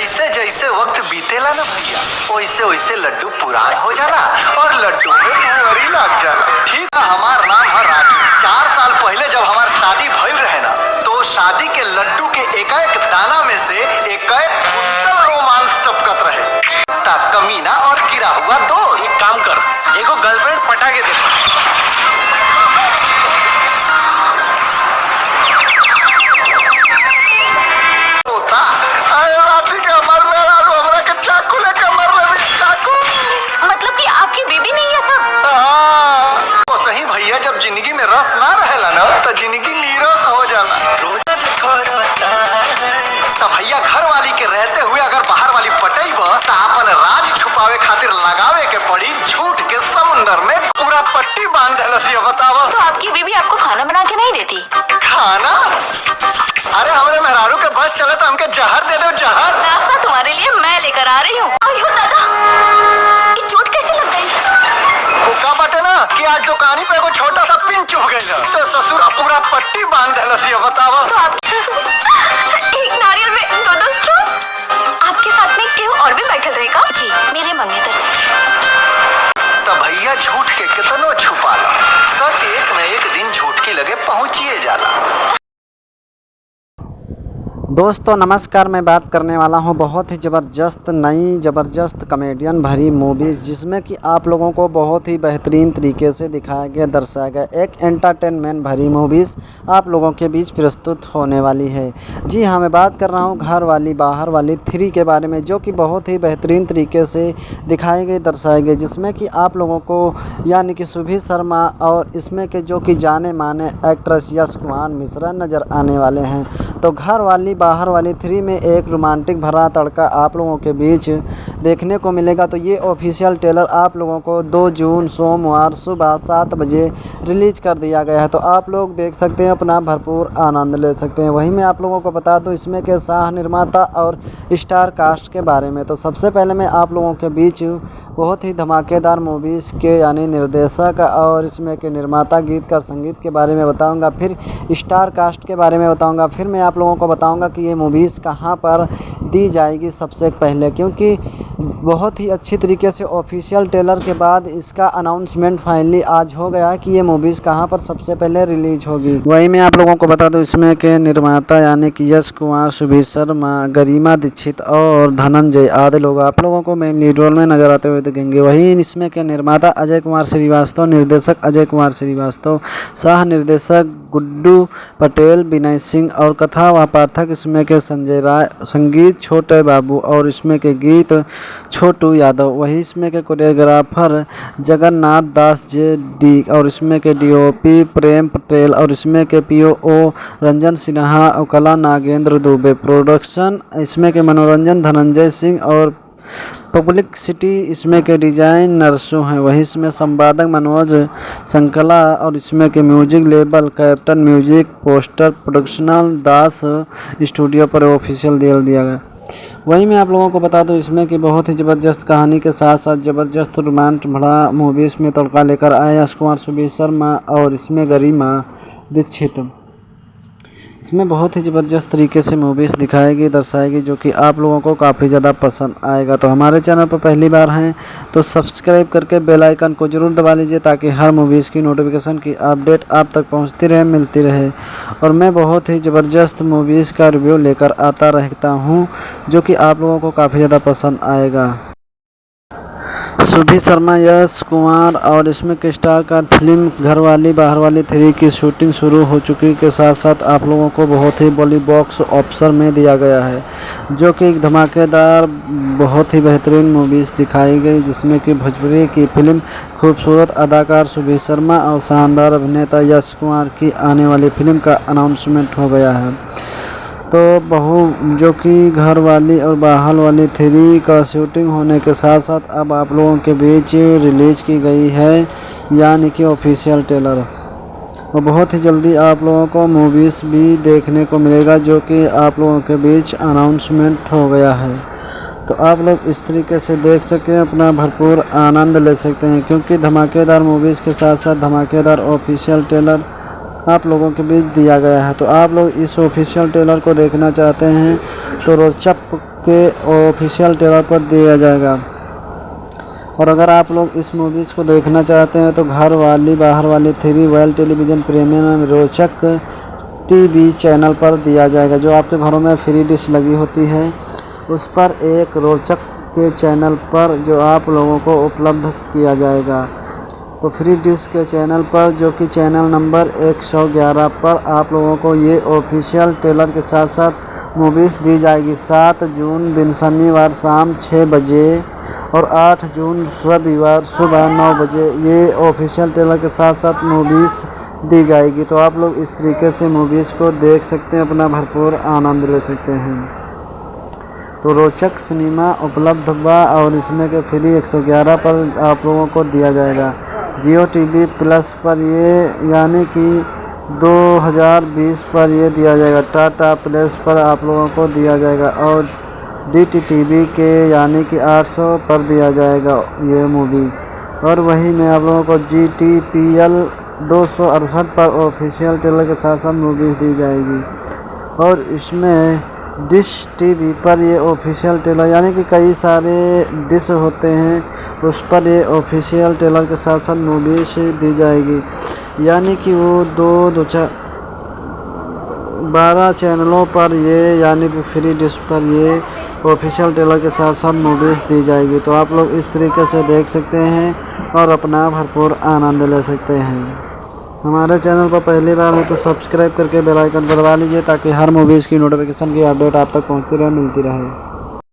जैसे जैसे वक्त बीतेला ना भैया, वैसे वैसे लड्डू पुरान हो जाला और लड्डू में भुअरी लग जाला। ठीक है, हमार नाम है राजू। 4 साल पहले जब हमार शादी भइल रहे ना, तो शादी के लड्डू के एक एक दाना में से एक कुंतल रोमांस टपकत रहे। कमीना और गिरा हुआ दोस्त। एक काम कर, एगो गर्लफ्रेंड पटा के देखा। मतलब कि आपकी बेबी नहीं है सब? तो सही भैया, जब जिंदगी में रस ना रहेला ना, तो जिंदगी नीरस हो जाला। तो भैया घर वाली के रहते हुए अगर बाहर वाली पटेब तो अपन राज छुपावे खातिर लगावे के पड़ी झूठ के समुंदर में पूरा पट्टी बांध दिलसिया। बतावा, तो आपकी बेबी आपको खाना बना के नहीं देती? खाना? अरे हमारे मेहरारू के बस चले तो हमके जहर दे दो, जहर। नाश्ता तुम्हारे लिए मैं लेकर आ रही हूँ। अयो दादा, ये चोट कैसे लग गई? का बाटे ना कि आज दुकानी पे एगो छोटा सा पिन चुभ गई, तो ससुरा पूरा पट्टी बांध दिलसिया। बतावा, तो आप एक नारियल में 2-2 स्ट्रॉ? आपके साथ में केहू और भी बैठल रहेगा? जी, मेरे मंगेतर। तो भैया झूठ के कितनो छुपाला, सच एक न एक दिन झूठ की लगे पहुंचिए जाला। दोस्तों नमस्कार, मैं बात करने वाला हूं बहुत ही ज़बरदस्त नई ज़बरदस्त कॉमेडियन भरी मूवीज़, जिसमें कि आप लोगों को बहुत ही बेहतरीन तरीके से दिखाया गया, दर्शाया गया एक एंटरटेनमेंट भरी मूवीज़ आप लोगों के बीच प्रस्तुत होने वाली है। जी हाँ, मैं बात कर रहा हूं घर वाली बाहर वाली 3 के बारे में, जो कि बहुत ही बेहतरीन तरीके से दिखाई गई, दर्शाई गई, जिसमें कि आप लोगों को यानी कि सुभी शर्मा और इसमें के जो कि जाने माने एक्ट्रेस यश कुमार मिश्रा नज़र आने वाले हैं। तो घर वाली बाहर वाली 3 में एक रोमांटिक भरा तड़का आप लोगों के बीच देखने को मिलेगा। तो ये ऑफिशियल ट्रेलर आप लोगों को 2 जून सोमवार सुबह 7 बजे रिलीज़ कर दिया गया है। तो आप लोग देख सकते हैं, अपना भरपूर आनंद ले सकते हैं। वहीं मैं आप लोगों को बता दूं इसमें के सह निर्माता और स्टार कास्ट के बारे में। तो सबसे पहले मैं आप लोगों के बीच बहुत ही धमाकेदार मूवीज़ के यानी निर्देशक और इसमें के निर्माता, गीतकार, संगीत के बारे में बताऊँगा, फिर स्टार कास्ट के बारे में बताऊँगा, फिर मैं आप लोगों को बताऊँगा कि ये मूवीज़ कहाँ पर दी जाएगी सबसे पहले, क्योंकि बहुत ही अच्छी तरीके से ऑफिशियल ट्रेलर के बाद इसका अनाउंसमेंट फाइनली आज हो गया कि ये मूवीज़ कहाँ पर सबसे पहले रिलीज होगी। वही मैं आप लोगों को बता दूं इसमें के निर्माता यानी कि यश कुमार, सुभी शर्मा, गरिमा दीक्षित और धनंजय आदि लोग आप लोगों को मेन लीड रोल में नजर आते हुए दिखेंगे। वहीं इसमें के निर्माता अजय कुमार श्रीवास्तव, निर्देशक अजय कुमार श्रीवास्तव, सह निर्देशक गुड्डू पटेल, विनय सिंह और कथा व पाठक इसमें के संजय राय, संगीत छोटे बाबू और इसमें के गीत छोटू यादव। वही इसमें के कोरियोग्राफर जगन्नाथ दास जे.डी और इसमें के डीओपी प्रेम पटेल और इसमें के पीओ रंजन सिन्हा और कला नागेंद्र दुबे। प्रोडक्शन इसमें के मनोरंजन धनंजय सिंह और पब्लिसिटी इसमें के डिजाइन नरसों हैं। वहीं इसमें संपादक मनोज संकला और इसमें के music label captain music, poster प्रोडक्शनल दास स्टूडियो पर ऑफिशियल डील दिया गया। वहीं मैं आप लोगों को बता दूं इसमें कि बहुत ही ज़बरदस्त कहानी के साथ साथ ज़बरदस्त रोमांच भरा मूवीज़ में तड़का लेकर आए यश कुमार, सुभी शर्मा और इसमें गरिमा दीक्षित। इसमें बहुत ही ज़बरदस्त तरीके से मूवीज़ दिखाएगी, दर्शाएगी, जो कि आप लोगों को काफ़ी ज़्यादा पसंद आएगा। तो हमारे चैनल पर पहली बार हैं तो सब्सक्राइब करके बेल आइकन को ज़रूर दबा लीजिए, ताकि हर मूवीज़ की नोटिफिकेशन की अपडेट आप तक पहुंचती रहे, मिलती रहे। और मैं बहुत ही ज़बरदस्त मूवीज़ का रिव्यू लेकर आता रहता हूं, जो कि आप लोगों को काफ़ी ज़्यादा पसंद आएगा। सुभी शर्मा, यश कुमार और इसमें के स्टार का फिल्म घर वाली बाहर वाली 3 की शूटिंग शुरू हो चुकी के साथ साथ आप लोगों को बहुत ही बड़ी बॉक्स ऑफिस में दिया गया है, जो कि एक धमाकेदार बहुत ही बेहतरीन मूवीज़ दिखाई गई, जिसमें कि भोजपुरी की फिल्म खूबसूरत अदाकार सुभी शर्मा और शानदार अभिनेता यश कुमार की आने वाली फिल्म का अनाउंसमेंट हो गया है। तो जो कि घर वाली और बाहर वाली 3 का शूटिंग होने के साथ साथ अब आप लोगों के बीच रिलीज़ की गई है, यानी कि ऑफिशियल ट्रेलर। और बहुत ही जल्दी आप लोगों को मूवीज़ भी देखने को मिलेगा, जो कि आप लोगों के बीच अनाउंसमेंट हो गया है। तो आप लोग इस तरीके से देख सकें, अपना भरपूर आनंद ले सकते हैं, क्योंकि धमाकेदार मूवीज़ के साथ साथ धमाकेदार ऑफिशियल ट्रेलर आप लोगों के बीच दिया गया है। तो आप लोग इस ऑफिशियल ट्रेलर को देखना चाहते हैं तो रोचक के ऑफिशियल ट्रेलर पर दिया जाएगा। और अगर आप लोग इस मूवीज़ को देखना चाहते हैं तो घर वाली बाहर वाली 3 वर्ल्ड टेलीविज़न प्रीमियम रोचक टीवी चैनल पर दिया जाएगा। जो आपके घरों में फ्री डिश लगी होती है उस पर एक रोचक के चैनल पर जो आप लोगों को उपलब्ध किया जाएगा। तो फ्री डिश के चैनल पर जो कि चैनल नंबर 111 पर आप लोगों को ये ऑफिशियल ट्रेलर के साथ साथ मूवीज़ दी जाएगी। 7 जून दिन शनिवार शाम 6 बजे और 8 जून रविवार सुबह 9 बजे ये ऑफिशियल ट्रेलर के साथ साथ मूवीज़ दी जाएगी। तो आप लोग इस तरीके से मूवीज़ को देख सकते हैं, अपना भरपूर आनंद ले सकते हैं। तो रोचक सिनेमा उपलब्ध हुआ और इसमें के फ्री 111 पर आप लोगों को दिया जाएगा। जियो टीवी प्लस पर ये यानी कि 2020 पर ये दिया जाएगा। टाटा प्लस पर आप लोगों को दिया जाएगा और DTTV के यानी कि 800 पर दिया जाएगा ये मूवी। और वही में आप लोगों को GTPL 268 पर ऑफिशियल ट्रेलर के साथ साथ मूवी दी जाएगी। और इसमें डिश टीवी पर ये ऑफिशियल ट्रेलर यानी कि कई सारे डिश होते हैं उस पर ये ऑफिशियल ट्रेलर के साथ साथ मूवीज दी जाएगी। यानी कि वो 12 चैनलों पर ये यानी कि फ्री डिश पर ये ऑफिशियल ट्रेलर के साथ साथ मूवीज़ दी जाएगी। तो आप लोग इस तरीके से देख सकते हैं और अपना भरपूर आनंद ले सकते हैं। हमारे चैनल पर पहली बार हो तो सब्सक्राइब करके बेल आइकन दबा लीजिए ताकि हर मूवीज़ की नोटिफिकेशन की अपडेट आप तक पहुंचती रहे, मिलती रहे।